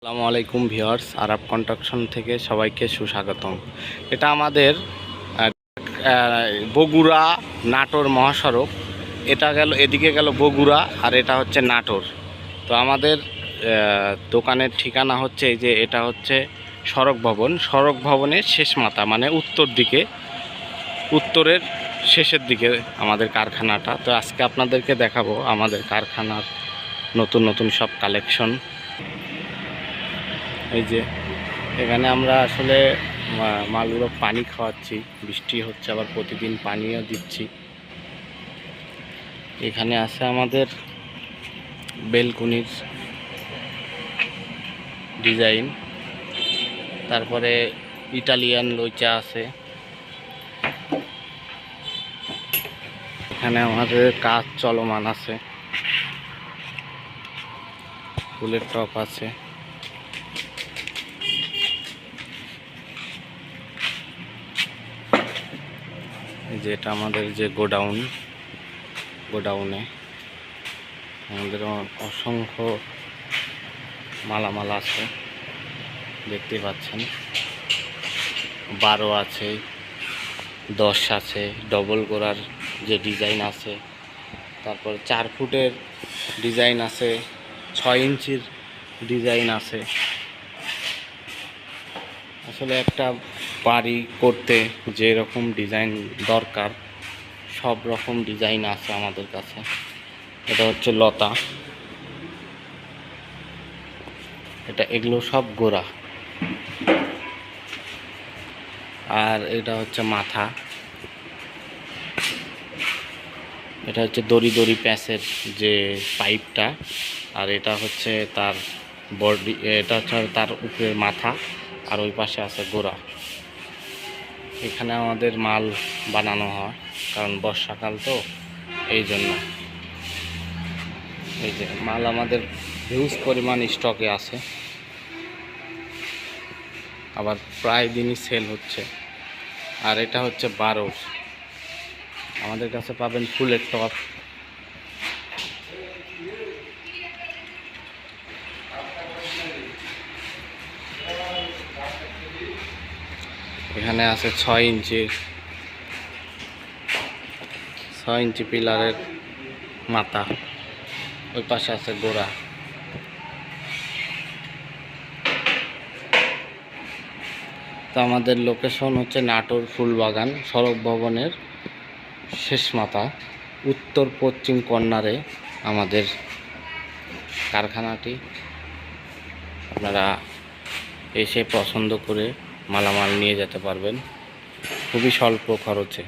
আসসালামু আলাইকুম ভিউয়ার্স, আরব কনস্ট্রাকশন থেকে সবাইকে সুস্বাগতম। এটা আমাদের বগুড়া নাটোর মহাসড়ক। এটা গেল, এদিকে গেল বগুড়া, আর এটা হচ্ছে নাটোর। তো আমাদের দোকানের ঠিকানা হচ্ছে এই যে, এটা হচ্ছে সড়ক ভবনের শেষ মাথা, মানে উত্তর দিকে, উত্তরের শেষের দিকে আমাদের কারখানাটা। তো আজকে আপনাদেরকে দেখাবো আমাদের কারখানার নতুন নতুন সব কালেকশন। এই যে এখানে আমরা আসলে মালগুলো পানি খাওয়াচ্ছি, বৃষ্টি হচ্ছে, আবার প্রতিদিন পানিও দিচ্ছি। এখানে আছে আমাদের বেলকুনির ডিজাইন, তারপরে ইটালিয়ান লইচা আছে। এখানে আমাদের কাজ চলমান আছে, ফুলের টপ আছে। যেটা আমাদের যে গোডাউনে আমাদের অসংখ্য মালামাল আছে, দেখতে পাচ্ছেন। 12 আছে, 10 আছে, ডবল গোড়ার যে ডিজাইন আছে, তারপর 4 ফুটের ডিজাইন আছে, 6 ইঞ্চির ডিজাইন আছে। আসলে একটা বাড়ি করতে যে রকম ডিজাইন দরকার, সব রকম ডিজাইন আছে আমাদের কাছে। এটা হচ্ছে লতা, এগুলো সব গোড়া। আর এটা হচ্ছে মাথা, এটা হচ্ছে দড়ি প্যাঁচের যে পাইপটা, আর এটা হচ্ছে তার বডি, এটা হচ্ছে তার উপরে মাথা, আর ওই পাশে আছে গোড়া। এখানে আমাদের মাল বানানো হয়, কারণ বর্ষাকাল তো, এই জন্য। এই যে মাল আমাদের হিউজ পরিমাণ স্টকে আছে, আবার প্রায় দিনই সেল হচ্ছে। আর এটা হচ্ছে 12, আমাদের কাছে পাবেন ফুলের টপ। এখানে আছে 6 ইঞ্চি পিলারের মাথা, ওই পাশে আছে গোড়া। তো আমাদের লোকেশন হচ্ছে নাটোর ফুলবাগান সড়ক ভবনের শেষ মাথা, উত্তর পশ্চিম কর্নারে আমাদের কারখানাটি। আপনারা এসে পছন্দ করে মালামাল নিয়ে যেতে পারবেন খুবই স্বল্প খরচে।